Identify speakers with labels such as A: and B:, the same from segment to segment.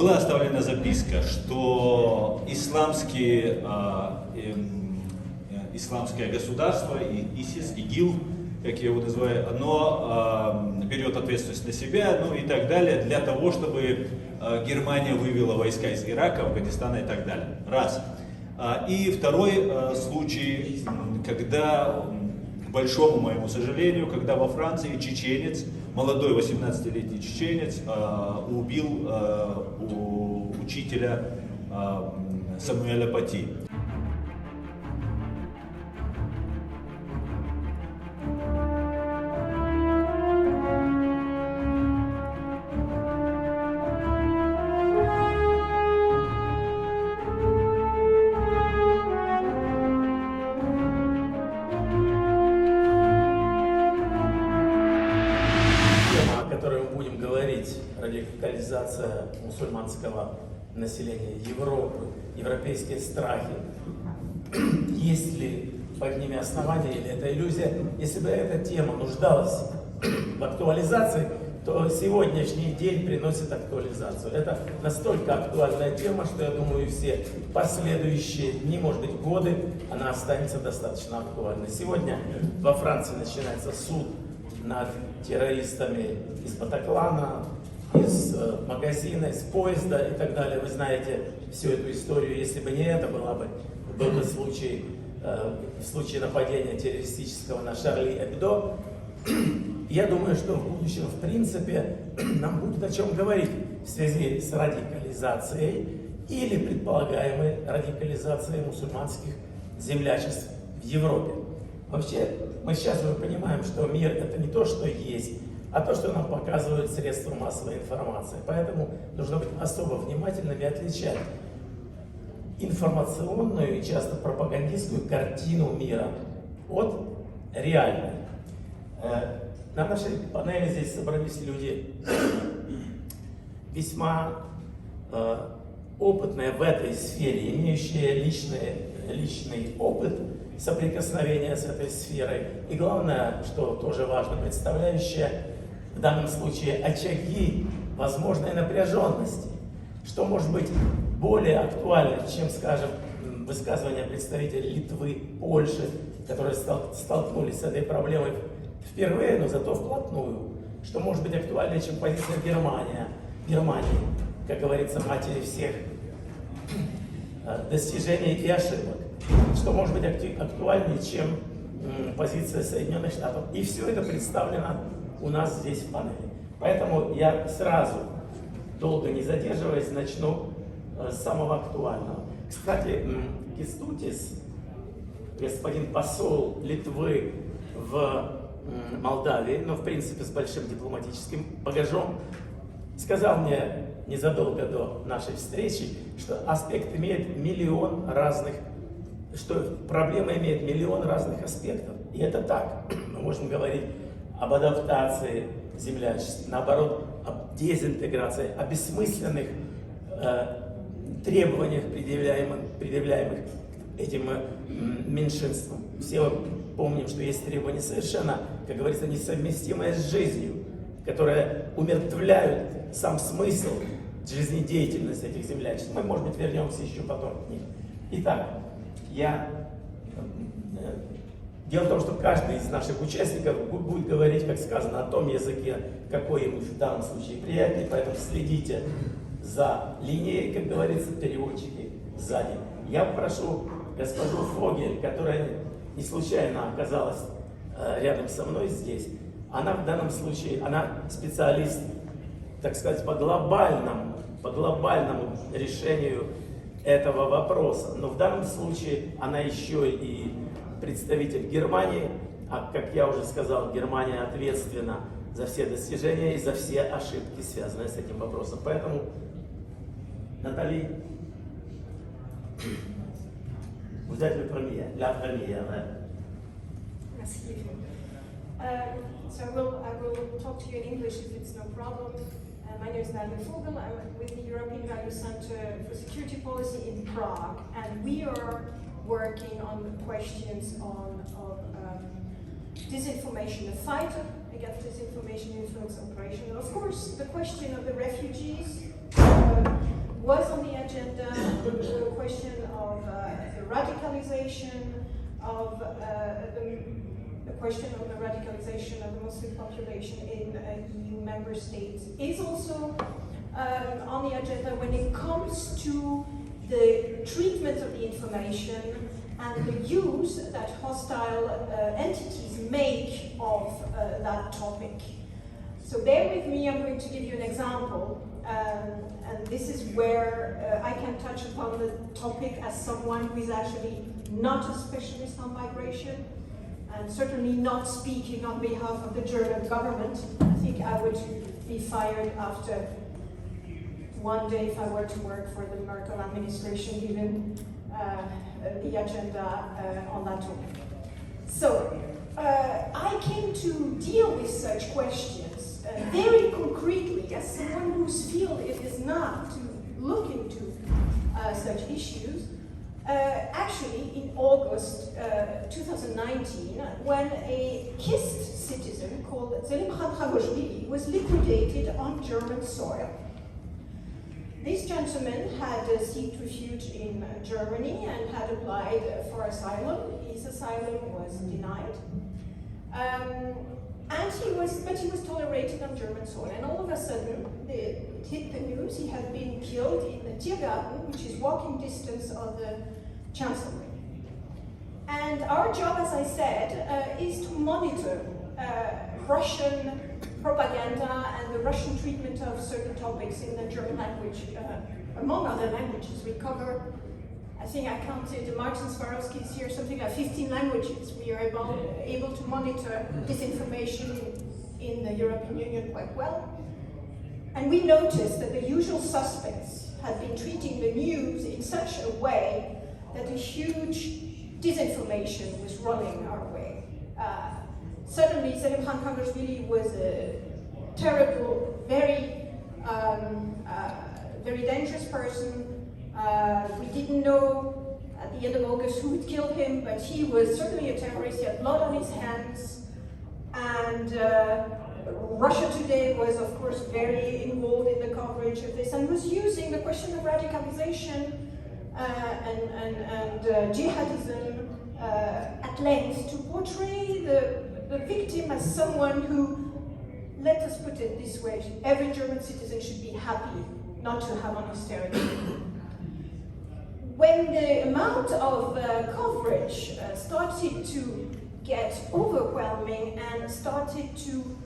A: Была оставлена записка, что исламское государство, ИСИС, ИГИЛ, как я его называю, оно берет ответственность на себя, ну и так далее, для того, чтобы Германия вывела войска из Ирака, Афганистана и так далее. Раз. И второй случай, когда, к большому моему сожалению, когда во Франции чеченец, молодой 18-летний чеченец, убил учителя Самуэля Пати.
B: Радикализация мусульманского населения Европы, европейские страхи. Есть ли под ними основания или это иллюзия? Если бы эта тема нуждалась в актуализации, то сегодняшний день приносит актуализацию. Это настолько актуальная тема, что я думаю, все последующие дни, может быть, годы, она останется достаточно актуальной. Сегодня во Франции начинается суд над террористами из Батаклана, из магазина, из поезда и так далее. Вы знаете всю эту историю. Если бы не это, был бы случай, в случае нападения террористического на Шарли Эбдо. Я думаю, что в будущем, в принципе, нам будет о чем говорить в связи с радикализацией или предполагаемой радикализацией мусульманских землячеств в Европе. Вообще, мы сейчас уже понимаем, что мир — это не то, что есть, а то, что нам показывают средства массовой информации. Поэтому нужно быть особо внимательными и отличать информационную и часто пропагандистскую картину мира от реальной. На нашей панели здесь собрались люди весьма опытные в этой сфере, имеющие личный опыт соприкосновения с этой сферой. И главное, что тоже важно, представляющие в данном случае очаги возможной напряженности, что может быть более актуально, чем, скажем, высказывания представителей Литвы, Польши, которые столкнулись с этой проблемой впервые, но зато вплотную, что может быть актуальнее, чем позиция Германии, как говорится, матери всех достижений и ошибок, что может быть актуальнее, чем позиция Соединенных Штатов. И все это представлено у нас здесь в панели. Поэтому я сразу, долго не задерживаясь, начну с самого актуального. Кстати, Кестутис, господин посол Литвы в Молдавии, но в принципе с большим дипломатическим багажом, сказал мне незадолго до нашей встречи, что аспект имеет миллион разных, что проблема имеет миллион разных аспектов. И это так. Мы можем говорить об адаптации землячеств, наоборот, об дезинтеграции, о бессмысленных требованиях, предъявляемых этим меньшинствам. Все мы помним, что есть требования совершенно, как говорится, несовместимые с жизнью, которые умертвляют сам смысл жизнедеятельности этих землячеств. Мы, может быть, вернемся еще потом к ним. Итак, дело в том, что каждый из наших участников будет говорить, как сказано, о том языке, какой ему в данном случае приятнее, поэтому следите за линией, как говорится, переводчики сзади. Я попрошу госпожу Фогель, которая не случайно оказалась рядом со мной здесь. Она в данном случае, она специалист, так сказать, по глобальному решению этого вопроса. Но в данном случае она еще и представитель Германии, а, как я уже сказал, Германия ответственна за все достижения и за все ошибки, связанные с этим вопросом. Поэтому, Натали, vous êtes la première.
C: Merci. So I will talk to you in English if it's no problem. My name is Natalie Vogel. I'm with the European Value Center for Security Policy in Prague, and we are working on questions of disinformation, the fight against disinformation influence operation, and of course the question of the refugees, was on the agenda the question of the radicalization of the question of the radicalization of the Muslim population in EU member states is also on the agenda when it comes to the treatment of the information and the use that hostile entities make of that topic. So bear with me, I'm going to give you an example, and this is where I can touch upon the topic as someone who is actually not a specialist on migration, and certainly not speaking on behalf of the German government. I think I would be fired after one day if I were to work for the Merkel administration, given the agenda on that topic. So, I came to deal with such questions very concretely as someone whose field it is not to look into such issues. Actually, in August 2019, when a KIST citizen called Selim Khan was liquidated on German soil. This gentleman had sought refuge in Germany and had applied for asylum. His asylum was denied. But he was tolerated on German soil. And all of a sudden, it hit the news. He had been killed in the Tiergarten, which is walking distance of the Chancellery. And our job, as I said, is to monitor Russian propaganda and the Russian treatment of certain topics in the German language. Among other languages, we cover, I think I counted, Martin Swarovski is here, something like 15 languages. We are able to monitor disinformation in the European Union quite well. And we noticed that the usual suspects had been treating the news in such a way that a huge disinformation was running our way. Suddenly, Selim Khan was a terrible, very dangerous person. We didn't know at the end of August who had killed him, but he was certainly a terrorist. He had blood on his hands. And Russia Today was, of course, very involved in the coverage of this and was using the question of radicalization and jihadism at length to portray the victim as someone who, let us put it this way, every German citizen should be happy not to have on austerity. When the amount of coverage started to get overwhelming and started to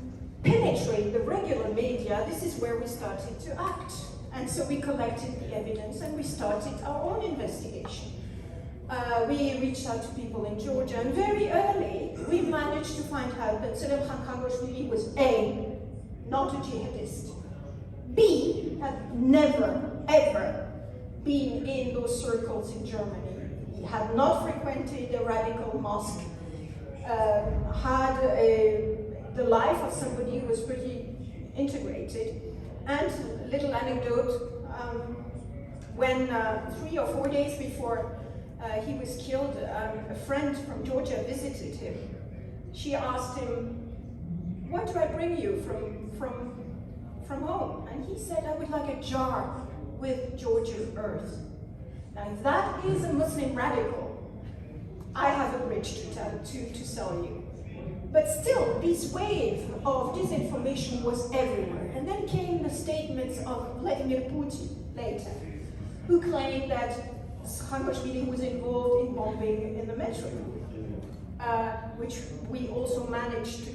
C: penetrate the regular media, this is where we started to act. And so we collected the evidence and we started our own investigation. We reached out to people in Georgia, and very early we managed to find out that Selim Khan was A, not a jihadist, B, had never, ever been in those circles in Germany. He had not frequented a radical mosque, had the life of somebody who was pretty integrated. And a little anecdote, when 3 or 4 days before he was killed, a friend from Georgia visited him. She asked him, "What do I bring you from home?" And he said, "I would like a jar with Georgian earth." Now, if that is a Muslim radical, I have a bridge to sell you. But still, this wave of disinformation was everywhere. And then came the statements of Vladimir Putin later, who claimed that Khan-Kashmiri was involved in bombing in the metro, which we also managed to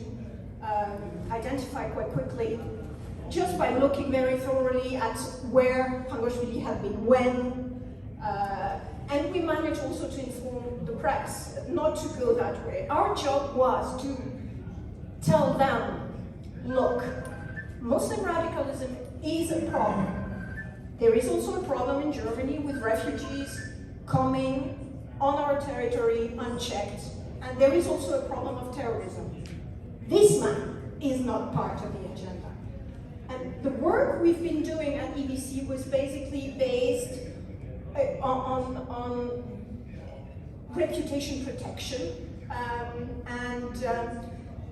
C: identify quite quickly, just by looking very thoroughly at where Khan-Kashmiri had been when. And we managed also to inform the press not to go that way. Our job was to tell them, look, Muslim radicalism is a problem. There is also a problem in Germany with refugees coming on our territory unchecked. And there is also a problem of terrorism. This man is not part of the agenda. And the work we've been doing at EBC was basically based on reputation protection, and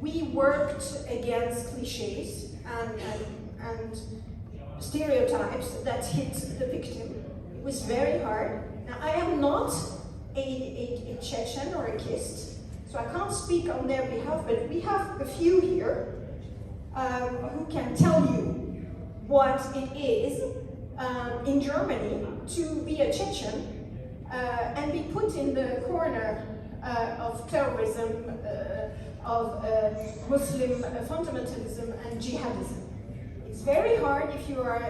C: we worked against cliches and stereotypes that hit the victim. was very hard. Now, I am not a Chechen or a Kist, so I can't speak on their behalf, but we have a few here who can tell you what it is in Germany to be a Chechen and be put in the corner of terrorism, of Muslim fundamentalism and jihadism. It's very hard if you are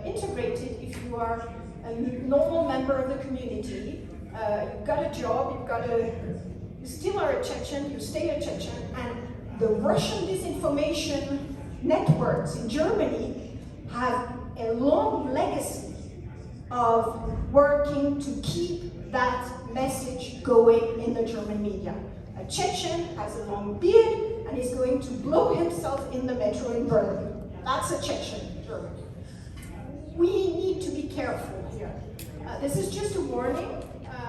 C: integrated, if you are a normal member of the community, you've got a job, you still are a Chechen, you stay a Chechen, and the Russian disinformation networks in Germany have a long legacy of working to keep that message going in the German media. A Chechen has a long beard and is going to blow himself in the metro in Berlin. That's a Chechen German. We need to be careful here. This is just a warning.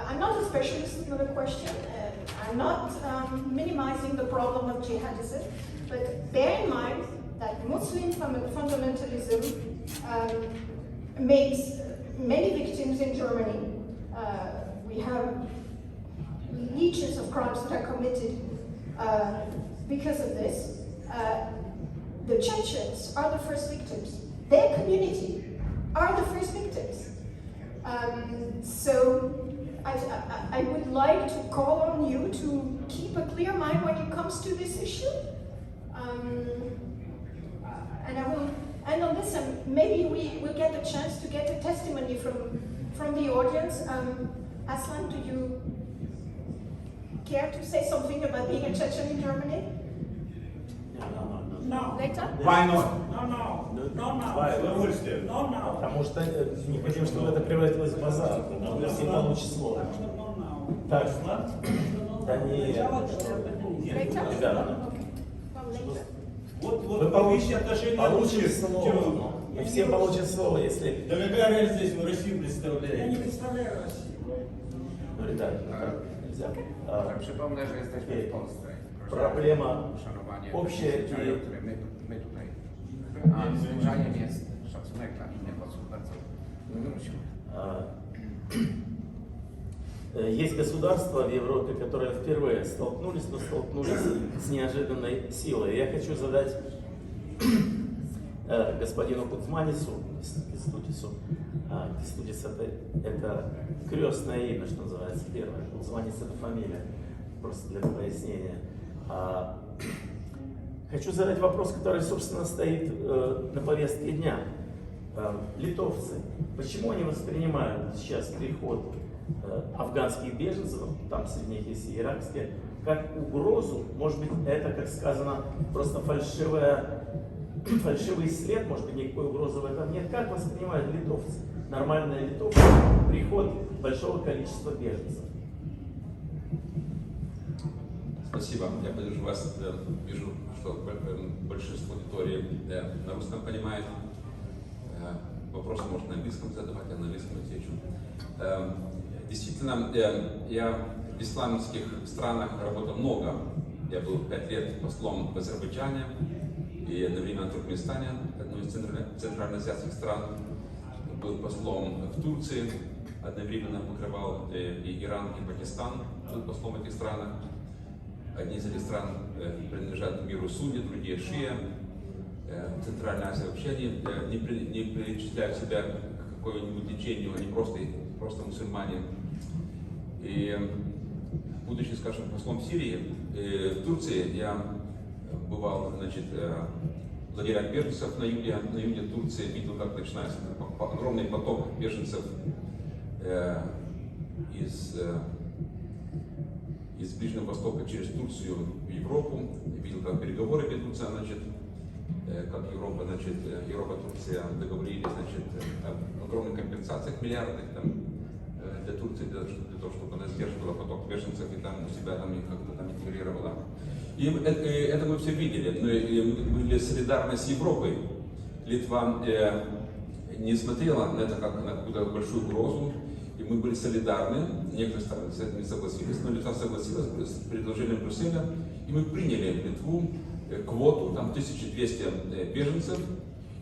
C: I'm not a specialist in the question. I'm not minimizing the problem of jihadism, but bear in mind that Muslim fundamentalism makes many victims in Germany. We have legions of crimes that are committed because of this. The Chechens are the first victims. Their community are the first victims. So I would like to call on you to keep a clear mind when it comes to this issue. And I will end on this, and maybe we will get a chance to get a testimony from the audience. Aslan, do you care to say something about being a Chechen in Germany?
B: No.
C: Later?
A: Why not?
B: Потому что не хотим, чтобы это превратилось в базар. Все получат слово. Так, да не...
C: Later?
B: Ребята,
C: Well, later.
B: вы получите слово. И все получат слово, если...
A: Да какая разница, если вы Россию представляете?
D: Я не представляю Россию.
B: Ну, ребята, нельзя.
E: Przypomnę, że jesteśmy w Polsce. Proszę
B: Problema
E: o uszanowanie
B: общее
E: zwyczaju,
B: i-
E: który my tutaj. A zwyczajem jest szacunek dla innych osób. Bardzo musimy.
B: Есть государства в Европе, которые впервые столкнулись с неожиданной силой. Я хочу задать господину Кузманису, Кистутису. Кистутис это крестное имя, что называется, первое. Кузманис это фамилия, просто для пояснения. Хочу задать вопрос, который, собственно, стоит на повестке дня. Литовцы, почему они воспринимают сейчас приход афганских беженцев, там среди них есть и иракские, как угрозу? Может быть, это, как сказано, просто фальшивый след, может быть, никакой угрозы в этом нет. Как воспринимают литовцы, нормальные литовцы, приход большого количества беженцев?
F: Спасибо, я поддержу вас. Вижу, что большинство аудитории на русском понимает. Вопросы можно на английском задавать, я на английском отвечу. Действительно, я в исламских странах работал много. Я был 5 лет послом в Азербайджане и одновременно в Туркменистане, одной из центральноазиатских стран. Был послом в Турции, одновременно покрывал и Иран, и Пакистан, был послом в этих странах. Одни из этих стран принадлежат миру Сунни, другие Шия. Центральная Азия вообще не причисляют себя к какому-нибудь течению, они просто мусульмане. И будучи, скажем, послом в Сирии, в Турции я бывал, значит, в лагерях беженцев на юге Турции, видел, как начинается огромный поток беженцев из Ближнего Востока через Турцию в Европу, видел, как переговоры ведутся, значит, как Европа, Турция договорились, значит, об огромных компенсациях миллиардных там, для Турции, для того, чтобы она сдерживала поток беженцев и там у себя там их как-то там интегрировала. И это мы все видели, мы были солидарны с Европой. Литва не смотрела на это как на какую-то большую угрозу, и мы были солидарны, некоторые страны с этим не согласились, но Литва согласилась с предложением Брюсселя, и мы приняли в Литву квоту, там 1200 беженцев,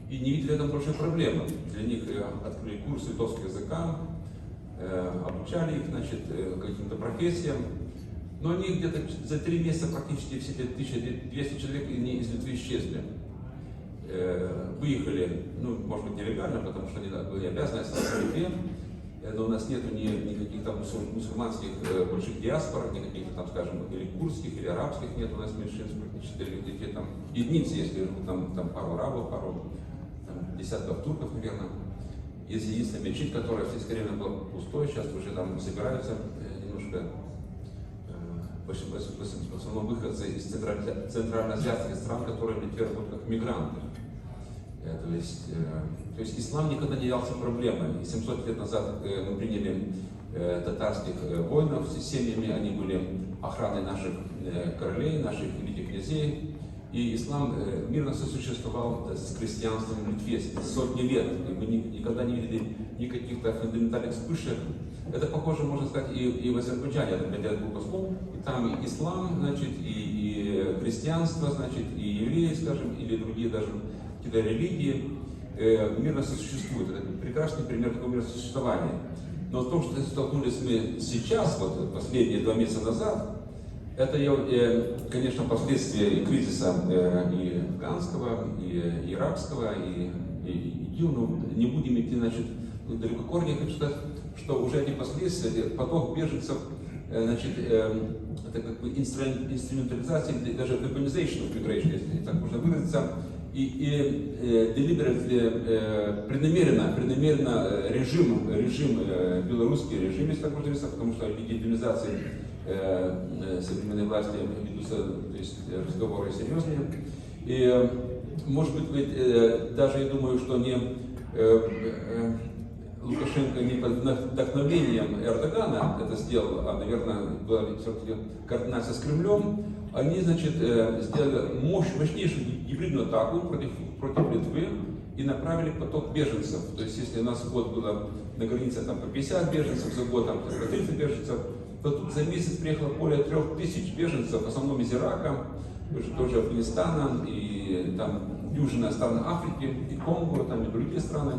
F: и не видели там большой проблемы. Для них открыли курс литовского языка, обучали их, значит, каким-то профессиям. Но они где-то за 3 месяца практически все эти 1200 человек из Литвы исчезли. Выехали, ну, может быть, нелегально, потому что они были обязаны остаться в Литве. Но у нас нет никаких там мусульманских больших диаспор, никаких там, скажем, или курдских, или арабских нет у нас меньшинств, практически где там единицы, если живут там пару арабов, пару там, десятков турков, наверное. Есть единственная мечеть, которая в сельское время была пустой, сейчас уже там собираются немножко в основном выходцы из центральноазиатских стран, которые в Литве работают как мигранты. То есть ислам никогда не являлся проблемой. 700 лет назад мы приняли татарских воинов с семьями, они были охраной наших королей, наших великих князей. И ислам мирно сосуществовал с крестьянством в Литве сотни лет. И мы никогда не видели никаких-то фундаментальных вспышек. Это похоже, можно сказать, и в Азербайджане. Я был послом, и там и ислам, значит, и христианство, значит, и евреи, скажем, или другие даже какие-то религии мирно сосуществуют. Это прекрасный пример такого мирного существования. Но в том, что столкнулись мы сейчас, вот последние 2 месяца назад, это, конечно, последствия и кризиса и афганского, и иракского, и ИГИЛ. Но не будем идти, значит, далеко корни. Я хочу сказать, что уже эти последствия, поток беженцев, значит, это как бы инструментализация, даже weaponization of migration, если так можно выразиться, и преднамеренно режим белорусский режим, если так можно выразиться, потому что легитимизации современной власти ведутся, то есть разговоры серьезнее. И, может быть, даже я думаю, что не Лукашенко не под вдохновением Эрдогана это сделал, а, наверное, была все-таки координация с Кремлем. Они, значит, сделали мощнейшую гибридную атаку против Литвы и направили поток беженцев. То есть, если у нас в год было на границе там, по 50 беженцев за год, там, по 30 беженцев, то тут за месяц приехало более 3000 беженцев, в основном из Ирака, тоже Афганистана, и там южная страны Африки, и Конго, там и другие страны.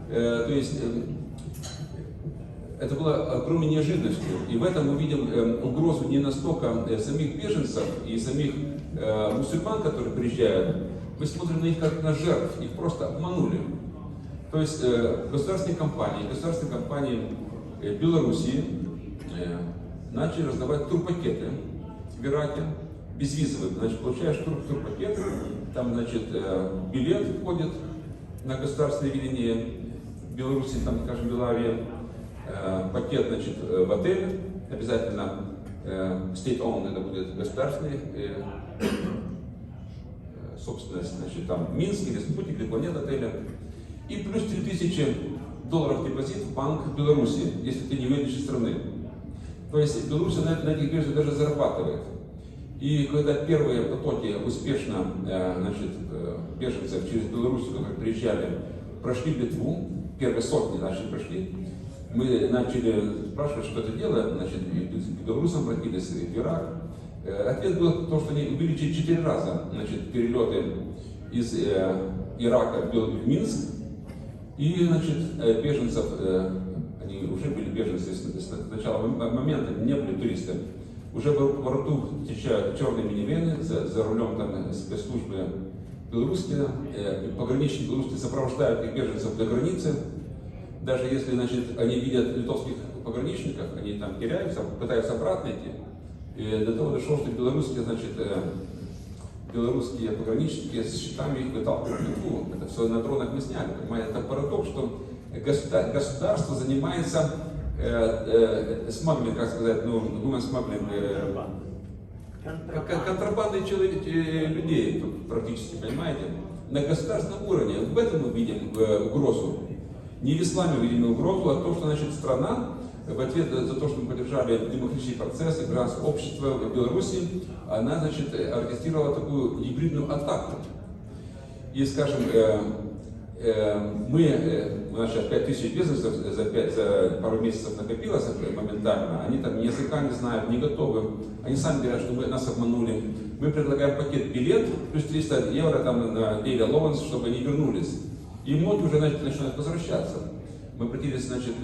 F: То есть это было огромной неожиданностью. И в этом мы видим угрозу не настолько самих беженцев и самих мусульман, которые приезжают. Мы смотрим на них как на жертв, их просто обманули. То есть государственные компании Белоруссии начали раздавать турпакеты в Ираке, безвизовые. Значит, получаешь турпакет, там, значит, билет входит на государственное видение Беларуси, там, скажем, Белавия, пакет, значит, в отель, обязательно state-owned, это будет государственный, собственность, значит, там Минск или Спутник, или Планета отеля, и плюс $3000 депозит в банк Беларуси, если ты не выйдешь из страны. То есть Беларусь на этих биржах даже зарабатывает. И когда первые потоки успешно, значит, беженцев через Беларусь, которые приезжали, прошли Литву, первые сотни, значит, прошли, мы начали спрашивать, что это делает, значит, к белорусам обратились, в Ирак. Ответ был то, что они увеличили 4 раза, значит, перелеты из Ирака в Минск, и, значит, беженцев, они уже были беженцы с начала момента, не были туристы. Уже в борту встречают черные минивены, за рулем там спецслужбы белорусские, пограничники белорусские сопровождают их беженцев до границы. Даже если, значит, они видят литовских пограничников, они там теряются, пытаются обратно идти. И до того дошло, что белорусские, значит, белорусские пограничники с щитами их выталкивают в Литву. Это все на дронах мы сняли, понимаете? Это парадокс, что государство занимается смаглинг, как сказать, ну, human смаглинг, контрабандой людей, практически, понимаете, на государственном уровне. В этом мы видим угрозу. Не в исламе мы видим угрозу, а то, что, значит, страна в ответ за то, что мы поддержали демократические процессы, гражданское общество в Беларуси, она, значит, оркестрировала такую гибридную атаку. И, скажем, у нас сейчас 5000 беженцев за пару месяцев накопилось моментально, они там ни языка не знают, не готовы, они сами говорят, что нас обманули. Мы предлагаем пакет билет, плюс 300 евро там на daily allowance, чтобы они вернулись. И многие уже начинают возвращаться. Мы обратились, значит,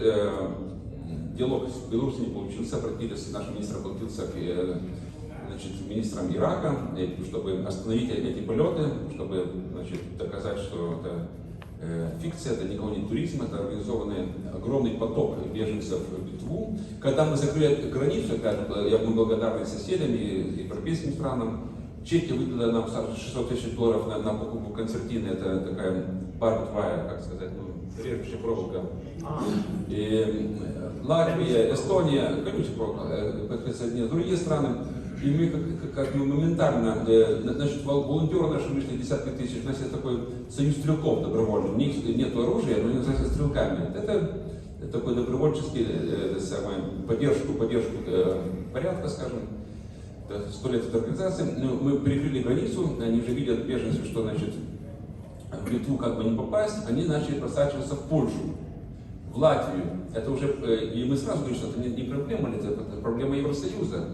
F: диалог с Беларусью не получился, обратились, наш министр обратился к министрам Ирака, чтобы остановить эти полеты, чтобы доказать, что это фикция, это никакой не туризм, это организованный огромный поток беженцев в Литву. Когда мы закрыли границу, я был благодарен соседям и европейским странам. Чехия выдала нам $600 000 на покупку концертины, это такая барбитвая, как сказать, режущая проволока. И Латвия, Эстония, колючая проволока, присоединились другие страны. И мы как моментально, значит, волонтеры наши вышли десятки тысяч, у нас есть такой союз стрелков добровольных, у них нет оружия, но они называются стрелками. Это такой добровольческий, поддержку порядка, скажем, 100 лет этой организации. Мы перекрыли границу, они уже видят беженцев, что значит в Литву как бы не попасть, они начали просачиваться в Польшу, в Латвию. Это уже, и мы сразу говорим, что это не проблема, это проблема Евросоюза.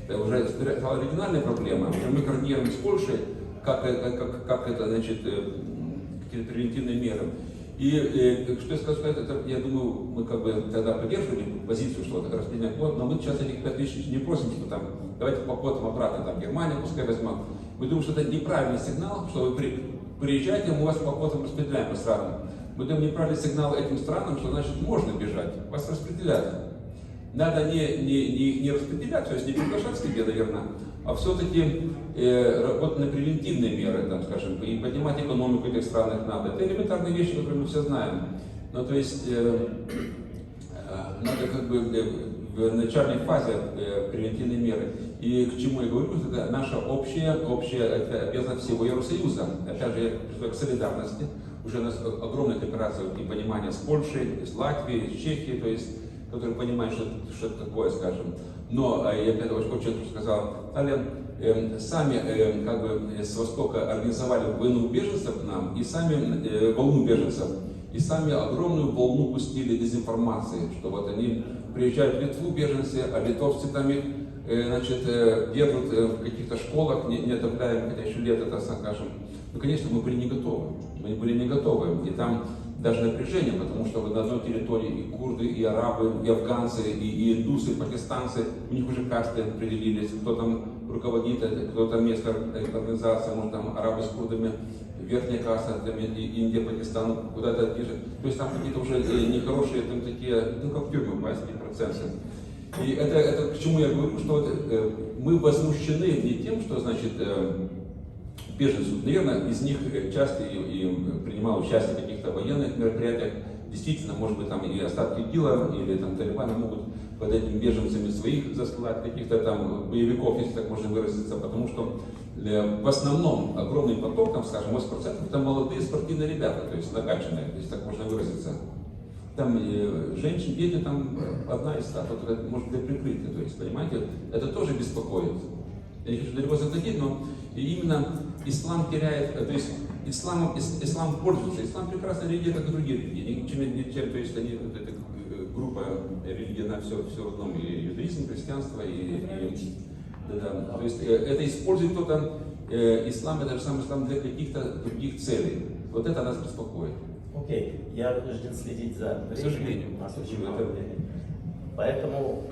F: Это уже стала региональная проблема. Уже мы координируем с Польшей, как это, значит, какие-то превентивные меры. И что я скажу, это, я думаю, мы как бы тогда поддерживали позицию, что это распределение квот, но мы сейчас этих 5 тысяч не просим, типа там, давайте по квотам обратно, там, Германия пускай возьмет. Мы думаем, что это неправильный сигнал, что вы приезжаете, мы вас по квотам распределяем по странам. Мы даем неправильный сигнал этим странам, что значит можно бежать, вас распределяют. Надо не распределять, то есть не приглашать к себе, наверное, а все-таки работать на превентивные меры, там, скажем, и поднимать экономику этих странах надо. Это элементарные вещи, которые мы все знаем. Ну, то есть надо как бы в начальной фазе превентивные меры. И к чему я говорю, это наша общая обязанность всего Евросоюза. Опять же, я призываю к солидарности. Уже у нас огромная кооперация и понимание с Польшей, с Латвией, с Чехией, то есть которые понимают, что это такое, скажем. Но, я опять очень сказал, сами как бы с Востока организовали войну беженцев к нам, и сами волну беженцев, и сами огромную волну пустили дезинформации, что вот они приезжают в Литву, беженцы, а литовцы там их, значит, держат в каких-то школах, не отопляем, хотя еще лето, это, скажем. Ну, конечно, мы были не готовы. Мы были не готовы. И там даже напряжение, потому что на одной территории и курды, и арабы, и афганцы, и индусы, и пакистанцы, у них уже касты определились, кто там руководит, кто там местная организация, может там арабы с курдами, верхняя каста, там, Индия, Пакистан, куда-то ближе. То есть там какие-то уже нехорошие, там такие, ну как в тюрьму, процессы. И это к чему я говорю, что вот, мы возмущены не тем, что значит беженцев, наверное, из них часто и принимал участие в каких-то военных мероприятиях. Действительно, может быть, там и остатки ИГИЛа или там талибаны могут под этими беженцами своих засылать, каких-то там боевиков, если так можно выразиться, потому что в основном огромный поток, там, скажем, 80% это молодые спортивные ребята, то есть накачанные, если так можно выразиться. Там женщин, дети, там одна из 100, только может для прикрытия, то есть, понимаете, это тоже беспокоит. Я не хочу далеко заходить, но именно ислам теряет, то есть ислам пользуется. Ислам прекрасная религия, как и другие религии. Ничем, то есть они, вот эта группа религий, она все в одном, и иудаизм, и христианство, то есть это использует кто-то, ислам, это же самый ислам для каких-то других целей. Вот это нас беспокоит.
B: Окей, я вынужден следить за временем.
F: К сожалению.
B: У нас очень мало времени. Поэтому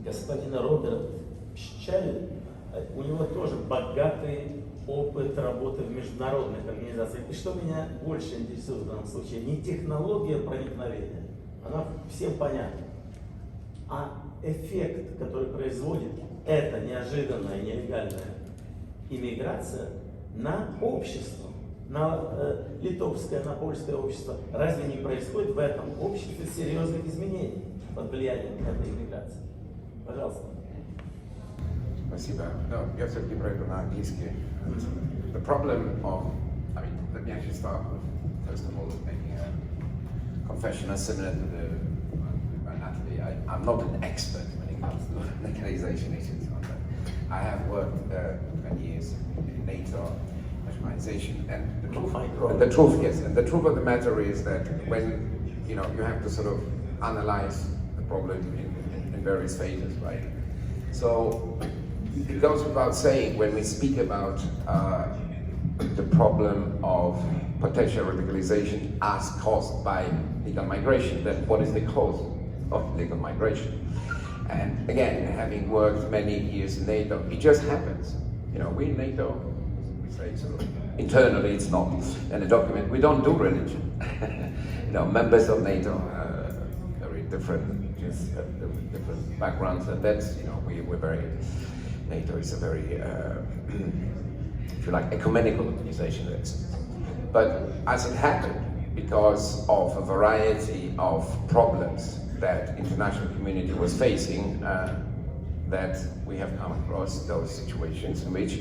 B: господин Роберт Пщаль, у него тоже богатый опыт работы в международных организациях. И что меня больше интересует в данном случае, не технология проникновения, она всем понятна, а эффект, который производит эта неожиданная, нелегальная иммиграция на общество, на литовское, на польское общество. Разве не происходит в этом обществе серьезных изменений под влиянием этой иммиграции? Пожалуйста.
E: Спасибо. No, я все-таки пройду на английский. The problem of, let me actually start with, first of all, making a confession as similar to Natalie. I'm not an expert when it comes to localization issues on that. I have worked 20 years in NATO, nationalization, and the truth of the matter is that when you have to sort of analyze the problem in various phases, right? So it goes without saying, when we speak about the problem of potential radicalization as caused by legal migration, then what is the cause? of legal migration. And again, having worked many years in NATO, it just happens. You know, we in NATO, we say sort of, internally it's not in a document, we don't do religion. You know, members of NATO very different, just different backgrounds, and that's, you know, we're very, NATO is a very, if you like, ecumenical organization. But as it happened, because of a variety of problems that international community was facing, that we have come across those situations in which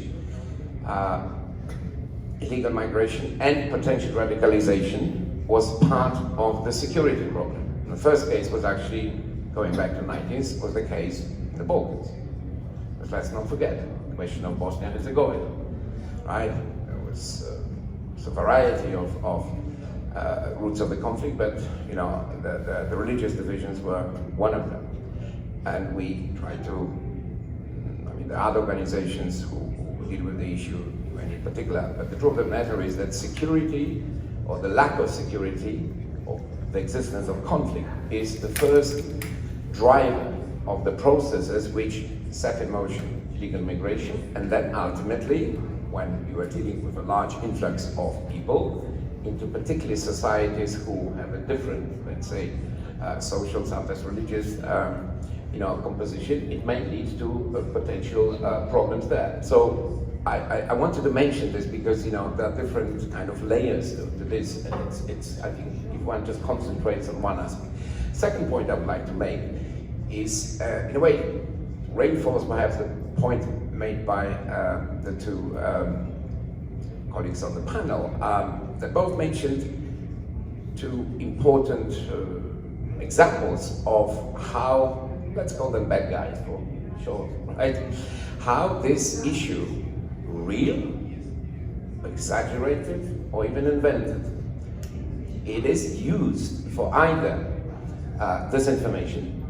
E: illegal migration and potential radicalization was part of the security problem. The first case was actually, going back to the 90s, was the case in the Balkans. But let's not forget the question of Bosnia and Herzegovina, right? There was a variety of roots of the conflict, but you know, the religious divisions were one of them. And we tried to, I mean, there are other organizations who deal with the issue in particular, but the truth of the matter is that security, or the lack of security, or the existence of conflict, is the first driver of the processes which set in motion illegal migration, and then ultimately, when you are dealing with a large influx of people into particular societies who have a different, let's say, social, sometimes religious, you know, composition, it may lead to potential problems there. So I wanted to mention this because, you know, there are different kind of layers to this, and it's I think if one just concentrates on one aspect. Second point I would like to make is, in a way, reinforce perhaps the point made by the two colleagues on the panel. They both mentioned two important examples of how, let's call them bad guys for short, right? How this issue, real, exaggerated, or even invented, it is used for either disinformation,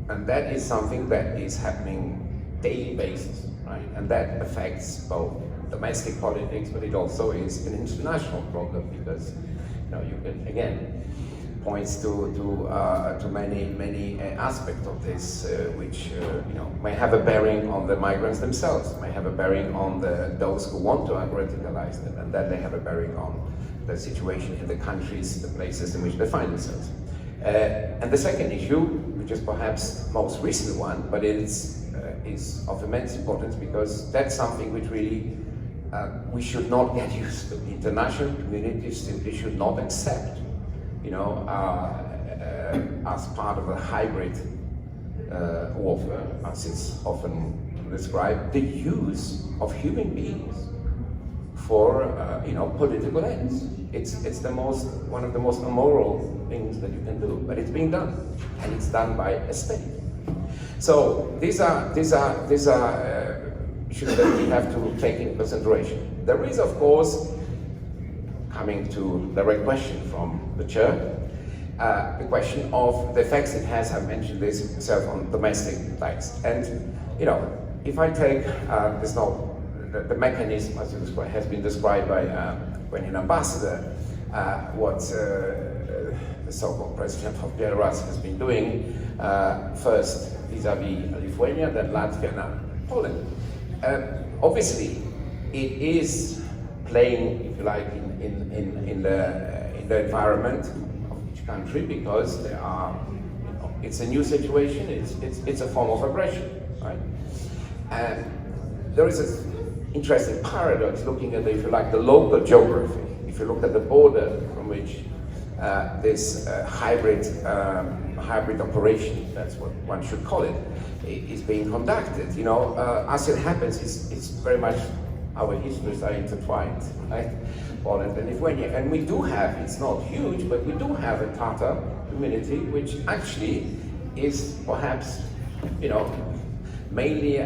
E: and that is something that is happening daily basis, right? And that affects both domestic politics, but it also is an international problem because, you know, you can again points to many aspects of this, which you know, may have a bearing on the migrants themselves, may have a bearing on those who want to radicalize them, and then they have a bearing on the situation in the countries, the places in which they find themselves. And the second issue, which is perhaps most recent one, but it is of immense importance because that's something which really we should not get used to. The international community simply should not accept, you know, as part of a hybrid warfare, as it's often described, the use of human beings for you know, political ends. It's one of the most immoral things that you can do, but it's being done, and it's done by a state. So these are issues that we have to take into consideration. There is, of course, coming to the right question from the chair, the question of the effects it has, I mentioned this itself, on domestic attacks. And, you know, if I take the mechanism, as it has been described by when an ambassador, what the so-called president of Belarus has been doing, first vis-a-vis Lithuania, then Latvia, now Poland. Obviously, it is playing, if you like, in the environment of each country because there are, you know, it's a new situation. It's a form of aggression, right? And there is an interesting paradox looking at, if you like, the local geography. If you look at the border from which this hybrid operation, that's what one should call it, is being conducted. You know, as it happens, it's very much our histories are intertwined, right? Poland and Lithuania, and we do have, it's not huge, but we do have a Tatar community which actually is perhaps, you know, mainly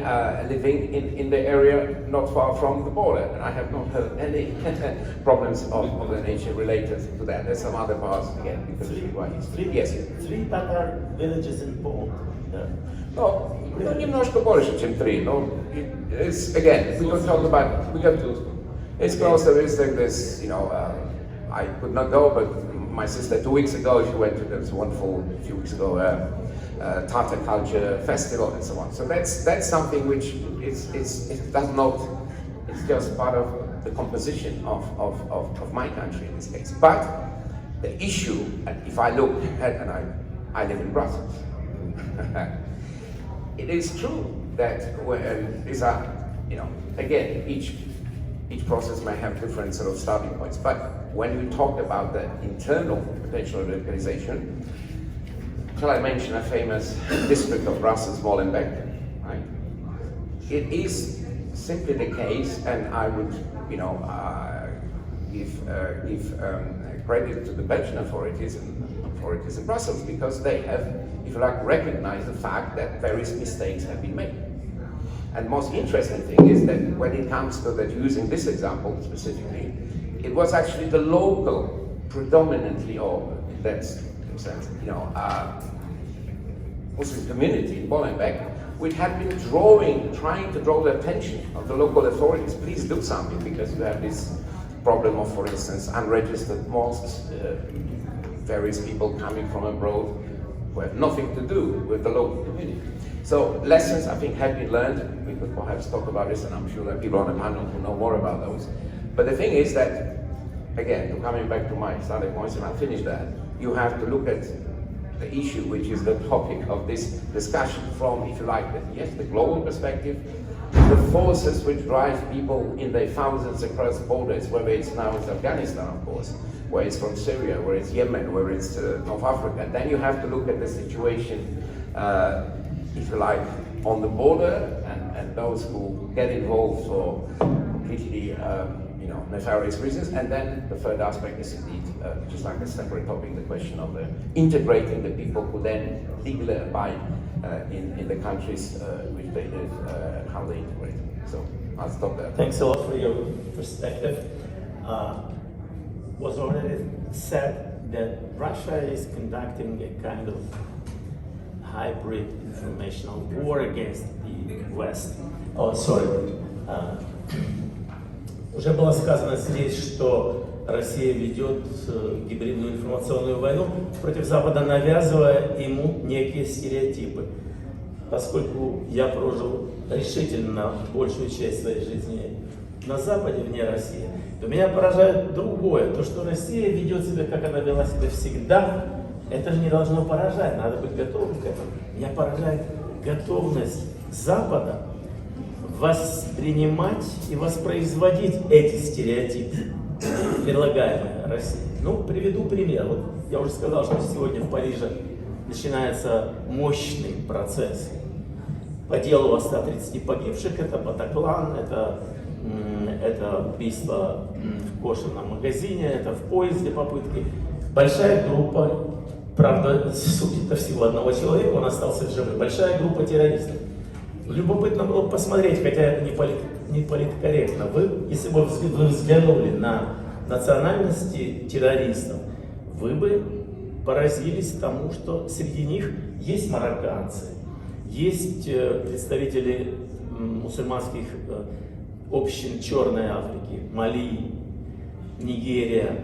E: living in the area not far from the border, and I have not heard any problems of the nature related to that. There's some other parts, again, because
B: Three Tatar villages in Poland.
E: No, немножко больше, чем три. No, it's, again, we can talk about, it's close, there is like this, you know, I could not go, but my sister 2 weeks ago, she went to this wonderful, a few weeks ago, Tata Culture Festival and so on. So that's something which it does not, it's just part of the composition of my country in this case. But the issue, and if I look at, and I live in Brussels, it is true that when these are, you know, again, each process may have different sort of starting points, but when we talk about the internal potential radicalization, shall I mention a famous district of Brussels, Molenbeek, right? It is simply the case, and I would, you know, give credit to the Belgian authorities in Brussels, because they have, if you like, recognized the fact that various mistakes have been made. And the most interesting thing is that when it comes to that, using this example specifically, it was actually the local, predominantly, or that's, you know, Muslim community in Molenbeek, which had been trying to draw the attention of the local authorities. Please do something, because you have this problem of, for instance, unregistered mosques, various people coming from abroad who have nothing to do with the local community. So lessons, I think, have been learned. We could perhaps talk about this, and I'm sure that people on the panel who know more about those. But the thing is that, again, coming back to my starting points, and I'll finish that, you have to look at the issue, which is the topic of this discussion from, if you like, the global perspective, the forces which drive people in their thousands across borders, whether it's now in Afghanistan, of course, where it's from Syria, where it's Yemen, where it's North Africa. Then you have to look at the situation, if you like, on the border, and those who get involved for completely, you know, nefarious reasons. And then the third aspect is indeed, just like a separate topic, the question of integrating the people who then legally abide in the countries which they live, and how they integrate. So I'll stop there.
B: Thanks a lot for your perspective. Was already said that Russia is conducting a kind of hybrid informational war against the West. Oh, sorry. Уже было сказано здесь, что Россия ведет гибридную информационную войну против Запада, навязывая ему некие стереотипы. Поскольку я прожил решительно большую часть своей жизни на Западе, вне России, то меня поражает другое. То, что Россия ведет себя, как она вела себя всегда, это же не должно поражать, надо быть готовым к этому. Меня поражает готовность Запада воспринимать и воспроизводить эти стереотипы, предлагаемые Россией. Ну, приведу пример. Вот я уже сказал, что сегодня в Париже начинается мощный процесс по делу о 130 погибших. Это Батаклан, это убийство в кошерном магазине, это в поезде попытки. Большая группа, правда, судит-то всего одного человека, он остался в живых. Большая группа террористов. Любопытно было посмотреть, хотя это не политкорректно. Если бы вы взглянули на национальности террористов, вы бы поразились тому, что среди них есть марокканцы, есть представители мусульманских общин Черной Африки, Мали, Нигерия.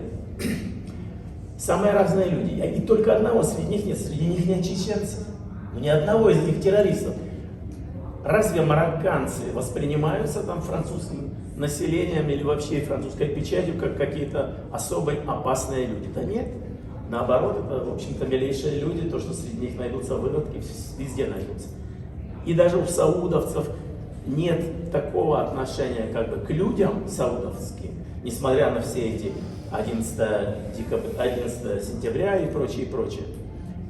B: Самые разные люди. И только одного среди них нет чеченцев. Но ни одного из них террористов. Разве марокканцы воспринимаются там французским населением или вообще французской печатью как какие-то особо опасные люди? Да нет. Наоборот, это, в общем-то, милейшие люди. То, что среди них найдутся выродки, везде найдутся. И даже у саудовцев нет такого отношения как бы к людям саудовским, несмотря на все эти 11 сентября и прочее.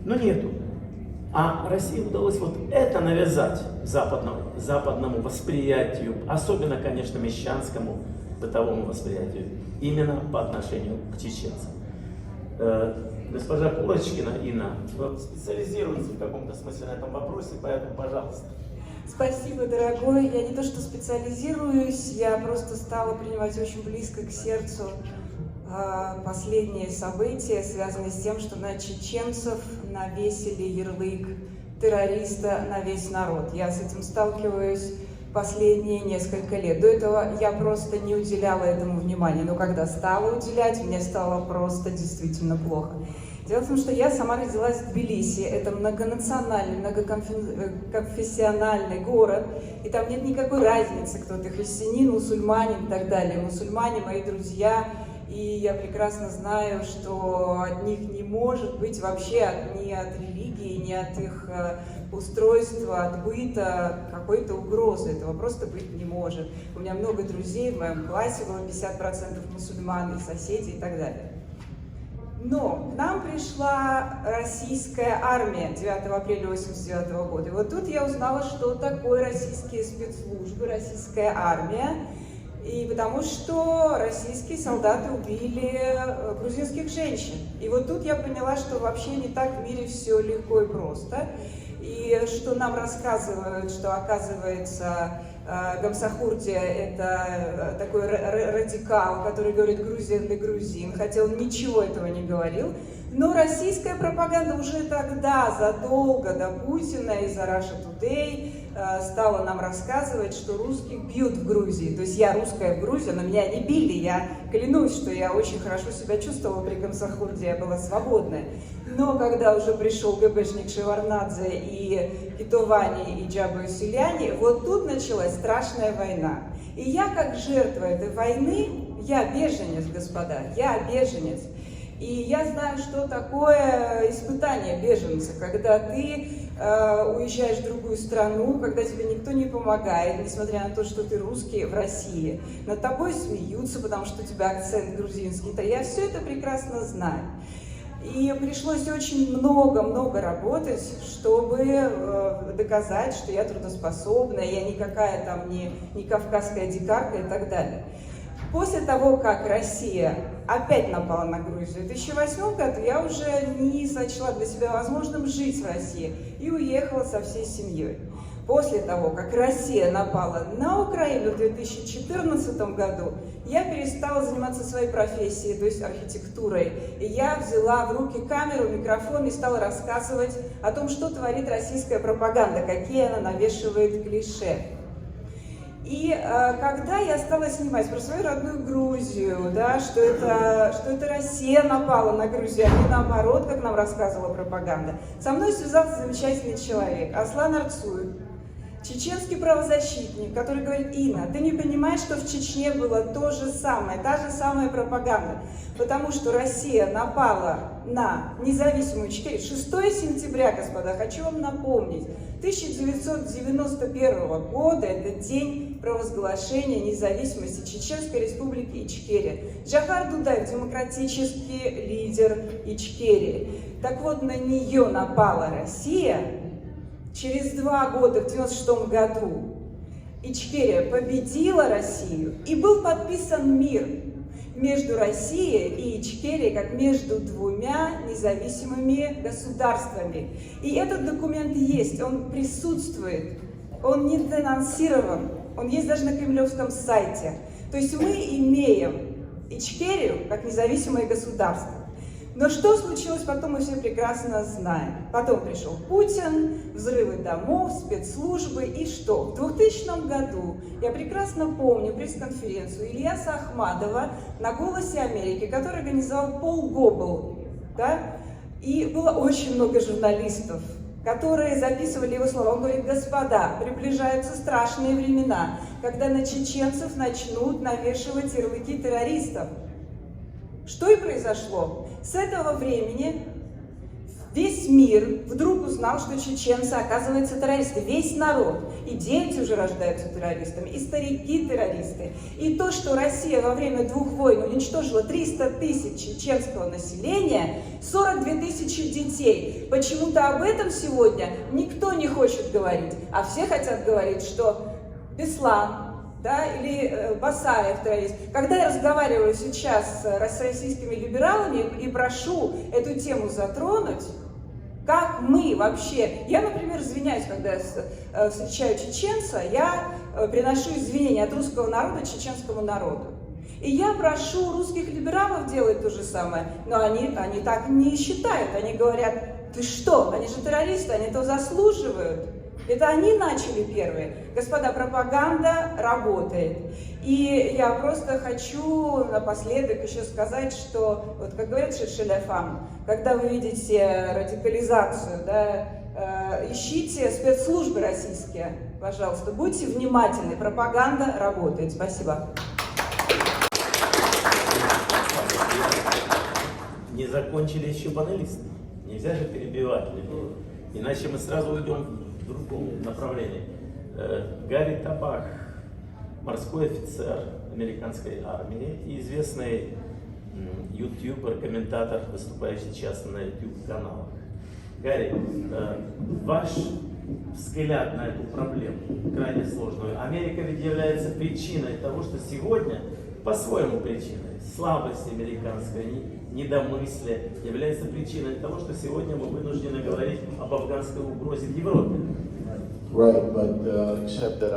B: Но нету. А России удалось вот это навязать западному восприятию, особенно, конечно, мещанскому бытовому восприятию, именно по отношению к чеченцам. Госпожа Курочкина Инна, вы специализируетесь в каком-то смысле на этом вопросе, поэтому, пожалуйста.
D: Спасибо, дорогой. Я не то что специализируюсь, я просто стала принимать очень близко к сердцу последние события, связанные с тем, что на чеченцев навесили ярлык террориста на весь народ. Я с этим сталкиваюсь последние несколько лет. До этого я просто не уделяла этому внимания, но когда стала уделять, мне стало просто действительно плохо. Дело в том, что я сама родилась в Тбилиси, это многонациональный, многоконфессиональный город, и там нет никакой разницы, кто ты, христианин, мусульманин и так далее. Мусульмане мои друзья, и я прекрасно знаю, что от них не может быть вообще ни от религии, ни от их устройства, от быта какой-то угрозы. Этого просто быть не может. У меня много друзей, в моем классе было 50% мусульман, и соседей и так далее. Но к нам пришла российская армия 9 апреля 1989 года. И вот тут я узнала, что такое российские спецслужбы, российская армия. И потому что российские солдаты убили грузинских женщин. И вот тут я поняла, что вообще не так в мире все легко и просто. И что нам рассказывают, что оказывается Гамсахурди — это такой радикал, который говорит «Грузия для грузин», хотя он ничего этого не говорил. Но российская пропаганда уже тогда, задолго до Путина, из-за Russia Today, стала нам рассказывать, что русских бьют в Грузии. То есть я русская в Грузии, но меня не били. Я клянусь, что я очень хорошо себя чувствовала при Гамсахурде, я была свободная. Но когда уже пришел ГБшник Шеварднадзе и Питовани, и Джабо Селяне, вот тут началась страшная война. И я, как жертва этой войны, я беженец, господа, я беженец. И я знаю, что такое испытание беженца, когда ты уезжаешь в другую страну, когда тебе никто не помогает, несмотря на то, что ты русский в России. Над тобой смеются, потому что у тебя акцент грузинский. Я все это прекрасно знаю. И пришлось очень много работать, чтобы доказать, что я трудоспособна, я никакая там не кавказская дикарка и так далее. После того, как Россия опять напала на Грузию в 2008 году, я уже не сочла для себя возможным жить в России и уехала со всей семьей. После того, как Россия напала на Украину в 2014 году, я перестала заниматься своей профессией, то есть архитектурой. И я взяла в руки камеру, микрофон и стала рассказывать о том, что творит российская пропаганда, какие она навешивает клише. И когда я стала снимать про свою родную Грузию, да, что это Россия напала на Грузию, а не наоборот, как нам рассказывала пропаганда, со мной связался замечательный человек, Аслан Арцуев, чеченский правозащитник, который говорит: Инна, ты не понимаешь, что в Чечне было то же самое, та же самая пропаганда, потому что Россия напала на независимую Ичкерию 6 сентября, господа, хочу вам напомнить, 1991 года, это день провозглашения независимости Чеченской республики Ичкерия. Джохар Дудаев, демократический лидер Ичкерии. Так вот, на нее напала Россия. Через 2 года, в 1996 году, Ичкерия победила Россию, и был подписан мир между Россией и Ичкерией, как между двумя независимыми государствами. И этот документ есть, он присутствует, он не денонсирован, он есть даже на кремлевском сайте. То есть мы имеем Ичкерию как независимое государство. Но что случилось потом, мы все прекрасно знаем. Потом пришел Путин, взрывы домов, спецслужбы, и что? В 2000 году, я прекрасно помню пресс-конференцию Ильяса Ахмадова на «Голосе Америки», который организовал Пол Гоббл, да? И было очень много журналистов, которые записывали его слова. Он говорит: господа, приближаются страшные времена, когда на чеченцев начнут навешивать ярлыки террористов. Что и произошло. С этого времени весь мир вдруг узнал, что чеченцы, оказывается, террористы. Весь народ. И дети уже рождаются террористами, и старики террористы. И то, что Россия во время 2 войн уничтожила 300 тысяч чеченского населения, 42 тысячи детей. Почему-то об этом сегодня никто не хочет говорить. А все хотят говорить, что Беслан, да, или Басаев террорист. Когда я разговариваю сейчас с российскими либералами и прошу эту тему затронуть, как мы вообще... Я, например, извиняюсь, когда я встречаю чеченца, я приношу извинения от русского народа чеченскому народу. И я прошу русских либералов делать то же самое, но они так не считают. Они говорят: ты что, они же террористы, они этого заслуживают. Это они начали первые. Господа, пропаганда работает. И я просто хочу напоследок еще сказать, что, вот как говорят шершеляфам, когда вы видите радикализацию, да, ищите спецслужбы российские, пожалуйста, будьте внимательны, пропаганда работает. Спасибо.
B: Не закончили еще панелисты. Нельзя же перебивать людей. Иначе мы сразу уйдем в другом направлении. Гарри Табак, морской офицер американской армии и известный ютубер, комментатор, выступающий часто на YouTube-каналах. Гарри, ваш взгляд на эту проблему, крайне сложную. Америка ведь является причиной того, что сегодня, по-своему причиной, слабость американской, недомыслие, является причиной того, что сегодня мы вынуждены говорить об афганской угрозе в Европе.
G: Right, but except that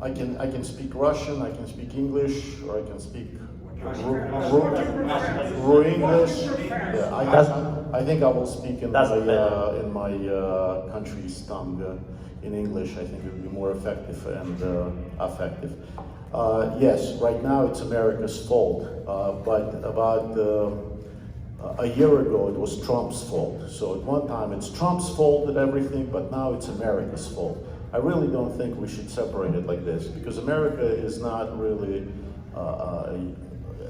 G: I can speak Russian, I can speak English, or I can speak English. Yeah, I think I will speak in my country's tongue, in English. I think it will be more effective and effective. Yes, right now it's America's fault, but about a year ago it was Trump's fault. So at one time it's Trump's fault at everything, but now it's America's fault. I really don't think we should separate it like this, because America is not really,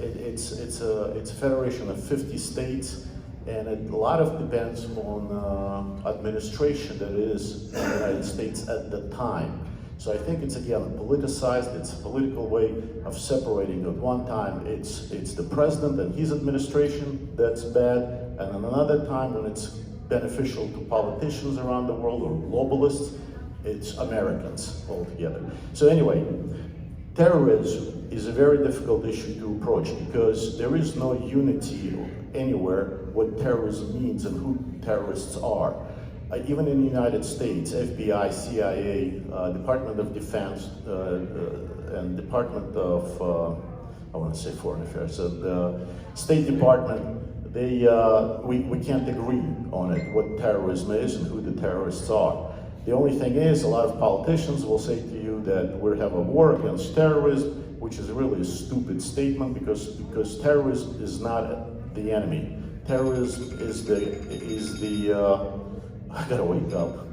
G: it's a federation of 50 states, and a lot of depends on administration that is in the United States at the time. So I think it's again politicized, it's a political way of separating. At one time it's the president and his administration that's bad, and at another time when it's beneficial to politicians around the world or globalists, it's Americans altogether. So anyway, terrorism is a very difficult issue to approach because there is no unity anywhere what terrorism means and who terrorists are. Even in the United States, FBI, CIA, Department of Defense, and Department of, I want to say Foreign Affairs, the State Department, we can't agree on it, what terrorism is and who the terrorists are. The only thing is, a lot of politicians will say to you that we have a war against terrorism, which is really a stupid statement because terrorism is not the enemy. Terrorism is the I gotta wake up.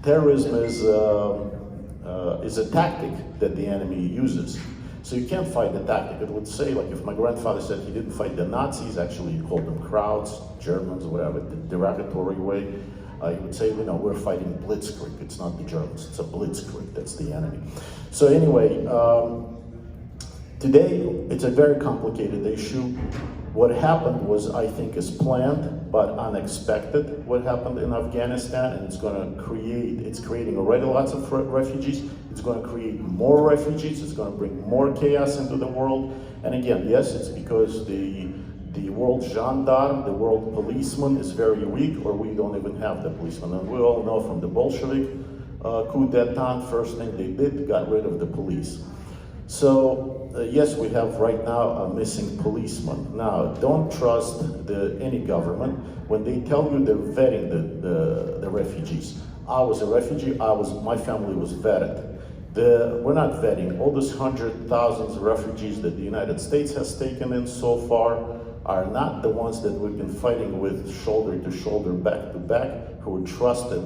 G: Terrorism is a tactic that the enemy uses. So you can't fight the tactic. It would say, like if my grandfather said he didn't fight the Nazis, actually he called them crowds, Germans, whatever, the derogatory way. He would say, you know, we're fighting blitzkrieg. It's not the Germans, it's a blitzkrieg, that's the enemy. So anyway, today it's a very complicated issue. What happened was, I think, is planned but unexpected. What happened in Afghanistan, and it's creating already lots of refugees. It's going to create more refugees. It's going to bring more chaos into the world. And again, yes, it's because the world gendarme, the world policeman is very weak, or we don't even have the policeman. And we all know from the Bolshevik coup d'etat, first thing they did, got rid of the police. So yes, we have right now a missing policeman. Now, don't trust any government when they tell you they're vetting the refugees. I was a refugee, my family was vetted. We're not vetting. All those hundreds of thousands of refugees that the United States has taken in so far are not the ones that we've been fighting with shoulder to shoulder, back to back, who are trusted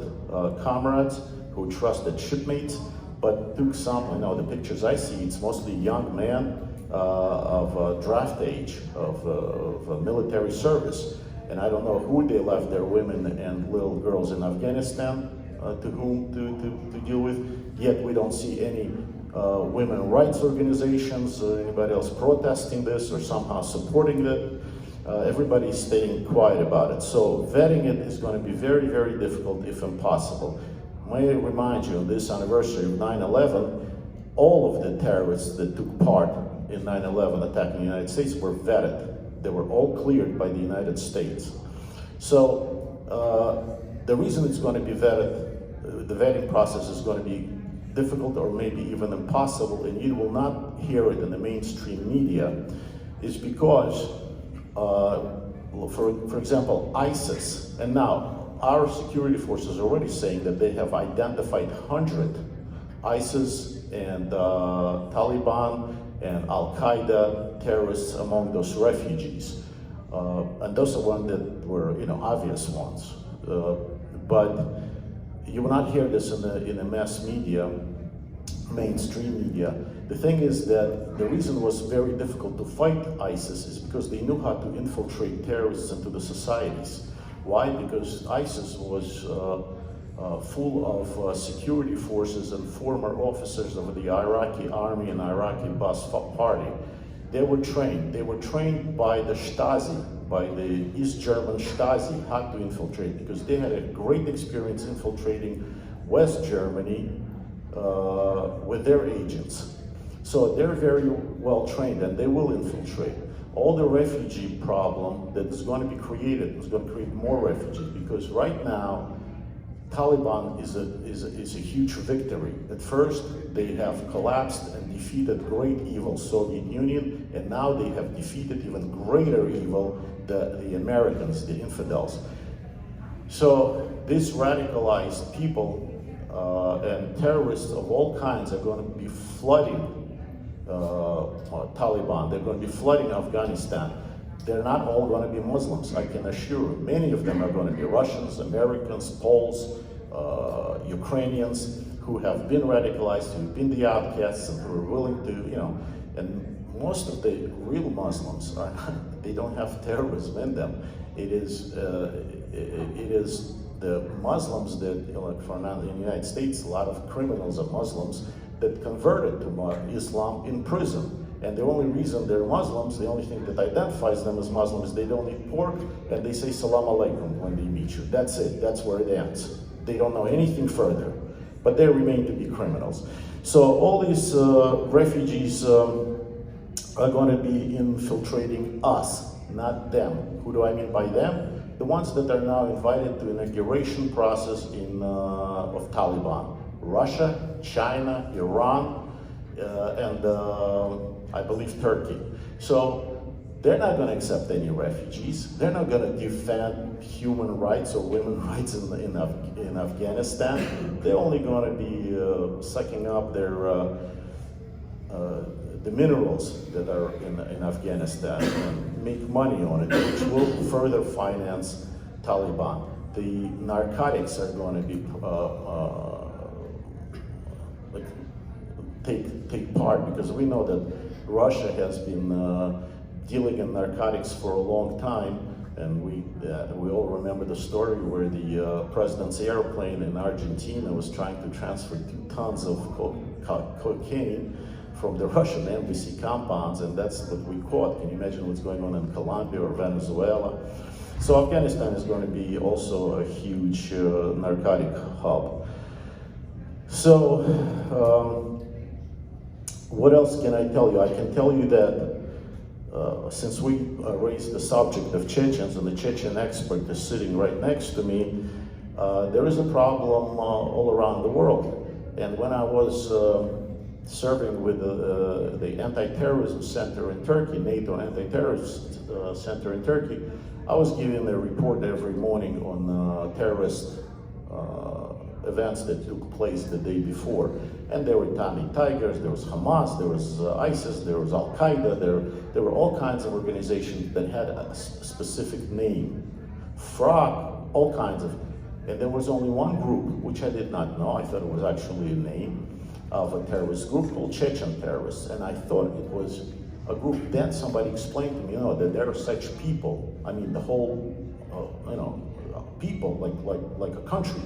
G: comrades, who are trusted shipmates. But took some, the pictures I see, it's mostly young men of draft age, of military service. And I don't know who they left their women and little girls in Afghanistan to whom to deal with. Yet we don't see any women rights organizations or anybody else protesting this or somehow supporting it. Everybody's staying quiet about it. So vetting it is going to be very, very difficult, if impossible. May I remind you, on this anniversary of 9/11, all of the terrorists that took part in 9/11 attacking the United States were vetted. They were all cleared by the United States. So the reason it's going to be vetted, the vetting process is going to be difficult or maybe even impossible, and you will not hear it in the mainstream media, is because, for example, ISIS, and now our security forces are already saying that they have identified 100 ISIS and Taliban and Al-Qaeda terrorists among those refugees. And those are ones that were, obvious ones. But you will not hear this in the mass media, mainstream media. The thing is that the reason it was very difficult to fight ISIS is because they knew how to infiltrate terrorists into the societies. Why? Because ISIS was full of security forces and former officers of the Iraqi army and Iraqi Ba'ath Party. They were trained. They were trained by the Stasi, by the East German Stasi, how to infiltrate, because they had a great experience infiltrating West Germany with their agents. So they're very well trained and they will infiltrate. All the refugee problem that is going to be created is going to create more refugees, because right now Taliban is a huge victory. At first they have collapsed and defeated great evil Soviet Union, and now they have defeated even greater evil, the Americans, the infidels. So these radicalized people and terrorists of all kinds are going to be flooding Taliban. They're going to be flooding Afghanistan. They're not all going to be Muslims, I can assure you. Many of them are going to be Russians, Americans, Poles, Ukrainians, who have been radicalized, who've been the outcasts, and who are willing to, and most of the real Muslims are not, they don't have terrorism in them. It is the Muslims that, like for now in the United States, a lot of criminals are Muslims that converted to Islam in prison. And the only reason they're Muslims, the only thing that identifies them as Muslims, they don't eat pork and they say salam alaikum when they meet you. That's it, that's where it ends. They don't know anything further, but they remain to be criminals. So all these refugees are going to be infiltrating us, not them. Who do I mean by them? The ones that are now invited to inauguration process of Taliban. Russia, China, Iran, and I believe Turkey. So they're not going to accept any refugees. They're not going to defend human rights or women's rights in Afghanistan. They're only going to be sucking up their the minerals that are in Afghanistan and make money on it, which will further finance Taliban. The narcotics are going to be take part, because we know that Russia has been dealing in narcotics for a long time, and we all remember the story where the president's airplane in Argentina was trying to transfer 2 tons of cocaine from the Russian embassy compounds, and that's what we caught. Can you imagine what's going on in Colombia or Venezuela? So Afghanistan is going to be also a huge narcotic hub. So what else can I tell you? I can tell you that since we raised the subject of Chechens, and the Chechen expert is sitting right next to me, there is a problem all around the world. And when I was serving with the anti-terrorism center in Turkey, NATO anti-terrorist center in Turkey, I was giving a report every morning on terrorist events that took place the day before. And there were Tani Tigers, there was Hamas, there was ISIS, there was Al-Qaeda, there were all kinds of organizations that had a specific name. FROC, all kinds of, and there was only one group, which I did not know. I thought it was actually a name of a terrorist group called Chechen terrorists, and I thought it was a group. Then somebody explained to me, that there are such people. I mean, the whole, people like a country,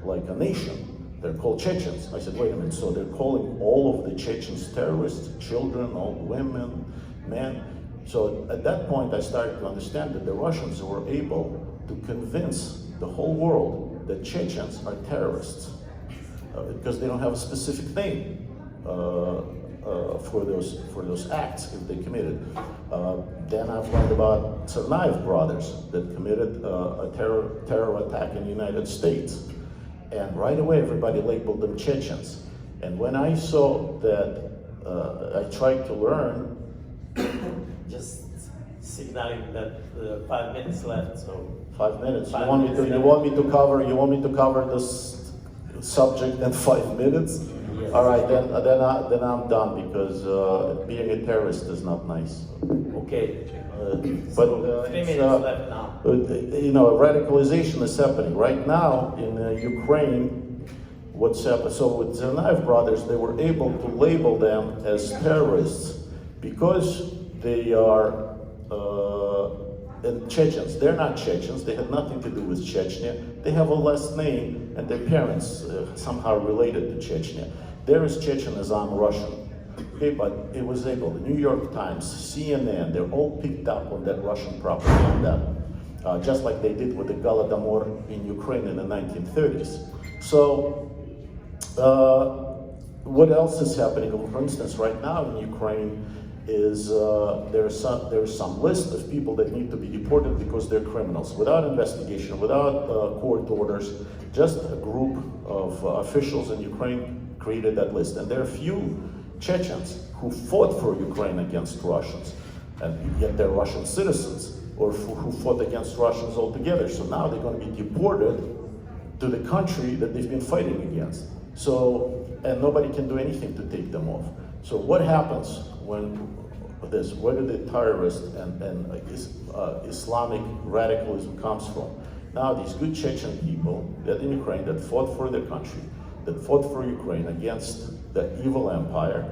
G: like a nation. They're called Chechens. I said, wait a minute, so they're calling all of the Chechens terrorists, children, old women, men. So at that point, I started to understand that the Russians were able to convince the whole world that Chechens are terrorists because they don't have a specific name for those acts if they committed. Then I've learned about Tsarnaev brothers that committed a terror attack in the United States. And right away, everybody labeled them Chechens. And when I saw that, I tried to learn.
B: Just signaling that 5 minutes left. So
G: 5 minutes. You
B: 5
G: want
B: minutes
G: me to cover this subject in 5 minutes?
B: Yes.
G: All right, then I'm done, because being a terrorist is not nice.
B: Okay.
G: But
B: 3
G: it's,
B: minutes left now.
G: Radicalization is happening right now in Ukraine. What's happened? So with the Tsarnaev brothers, they were able to label them as terrorists because they are Chechens. They're not Chechens. They had nothing to do with Chechnya. They have a last name, and their parents somehow related to Chechnya. They're as Chechen as I'm Russian. Okay, but it was able. The New York Times, CNN, they're all picked up on that Russian propaganda, just like they did with the Golodomor in Ukraine in the 1930s. So, what else is happening? For instance, right now in Ukraine is there's some list of people that need to be deported because they're criminals, without investigation, without court orders. Just a group of officials in Ukraine created that list, and there are few Chechens who fought for Ukraine against Russians, and yet they're Russian citizens, or who fought against Russians altogether. So now they're going to be deported to the country that they've been fighting against. So, and nobody can do anything to take them off. So what happens when where do the terrorists and Islamic radicalism comes from? Now these good Chechen people that in Ukraine that fought for their country, that fought for Ukraine against the evil empire,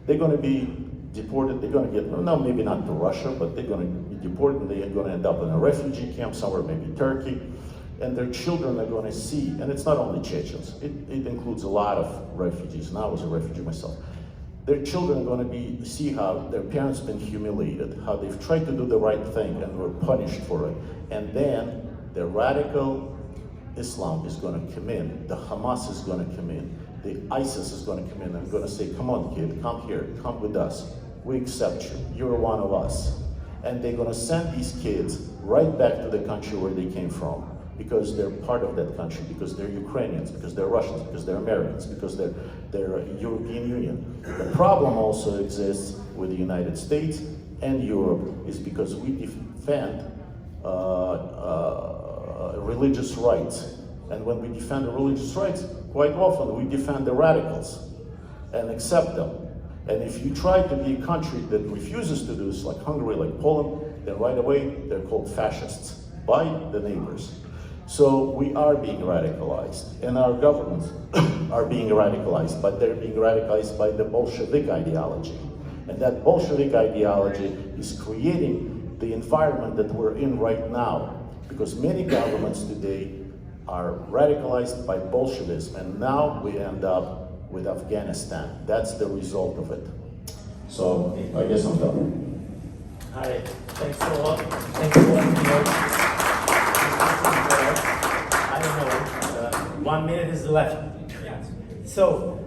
G: they're going to be deported. They're going to get, no, maybe not to Russia, but they're going to be deported, and they're going to end up in a refugee camp somewhere, maybe Turkey. And their children are going to see, and it's not only Chechens, it includes a lot of refugees, and I was a refugee myself. Their children are going to see how their parents have been humiliated, how they've tried to do the right thing and were punished for it. And then the radical Islam is going to come in, the Hamas is going to come in, the ISIS is going to come in and going to say, come on kid, come here, come with us. We accept you, you're one of us. And they're going to send these kids right back to the country where they came from, because they're part of that country, because they're Ukrainians, because they're Russians, because they're Americans, because they're European Union. The problem also exists with the United States and Europe is because we defend religious rights. And when we defend the religious rights, quite often we defend the radicals and accept them. And if you try to be a country that refuses to do this, like Hungary, like Poland, then right away they're called fascists by the neighbors. So we are being radicalized, and our governments are being radicalized, but they're being radicalized by the Bolshevik ideology. And that Bolshevik ideology is creating the environment that we're in right now, because many governments today are radicalized by Bolshevism, and now we end up with Afghanistan. That's the result of it. So I guess I'm done.
B: Hi, thanks a lot. Thanks a lot. I don't know, 1 minute is left. So,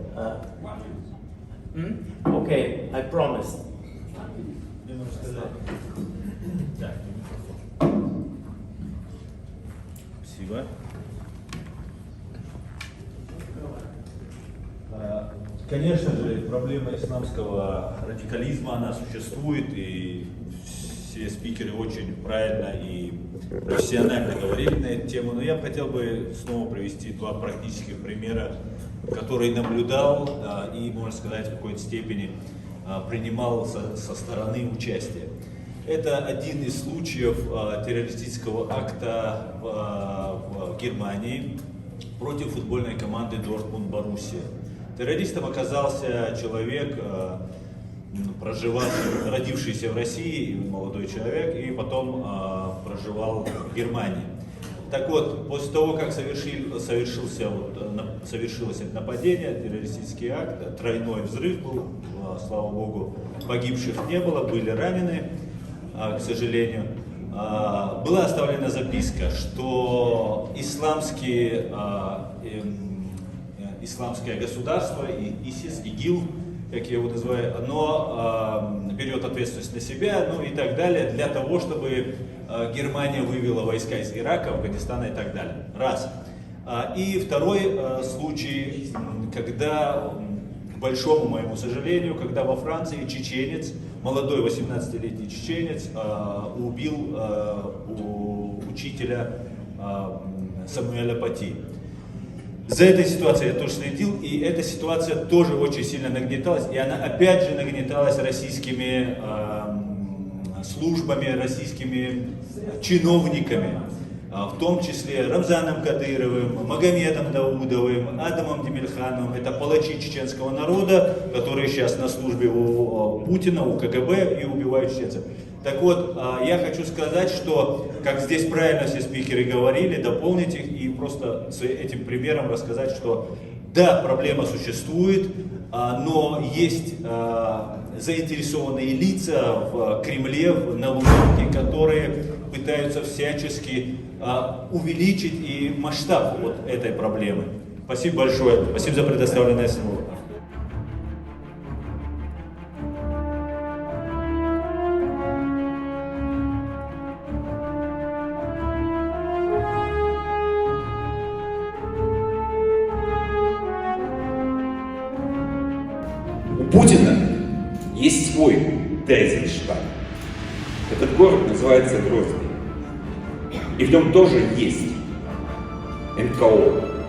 B: okay, I promised.
A: Спасибо. Конечно же, проблема исламского радикализма, она существует, и все спикеры очень правильно и профессионально говорили на эту тему, но я хотел бы снова привести два практических примера, которые наблюдал и, можно сказать, в какой-то степени принимал со стороны участия. Это один из случаев террористического акта в Германии против футбольной команды Дортмунд-Боруссия. Террористом оказался человек, родившийся в России, молодой человек, и потом проживал в Германии. Так вот, после того, как совершилось это нападение, террористический акт, тройной взрыв был, слава богу, погибших не было, были ранены, к сожалению. Была оставлена записка, что исламское государство, ИСИС, ИГИЛ, как я его называю, оно берет ответственность на себя, ну и так далее, для того, чтобы Германия вывела войска из Ирака, Афганистана и так далее. Раз. И второй случай, когда, к большому моему сожалению, когда во Франции чеченец молодой 18-летний чеченец убил учителя Самуэля Пати. За этой ситуацией я тоже следил, и эта ситуация тоже очень сильно нагнеталась, и она опять же нагнеталась российскими службами, российскими чиновниками, в том числе Рамзаном Кадыровым, Магомедом Даудовым, Адамом Демельхановым. Это палачи чеченского народа, которые сейчас на службе у Путина, у КГБ и убивают чеченцев. Так вот, я хочу сказать, что, как здесь правильно все спикеры говорили, дополнить их и просто этим примером рассказать, что да, проблема существует, но есть заинтересованные лица в Кремле, на Лубянке, которые пытаются всячески увеличить и масштаб вот этой проблемы. Спасибо большое. Спасибо за предоставленное слово.
H: У Путина есть свой Дайзенштадт. Этот город называется Грозный. И в нем тоже есть НКО.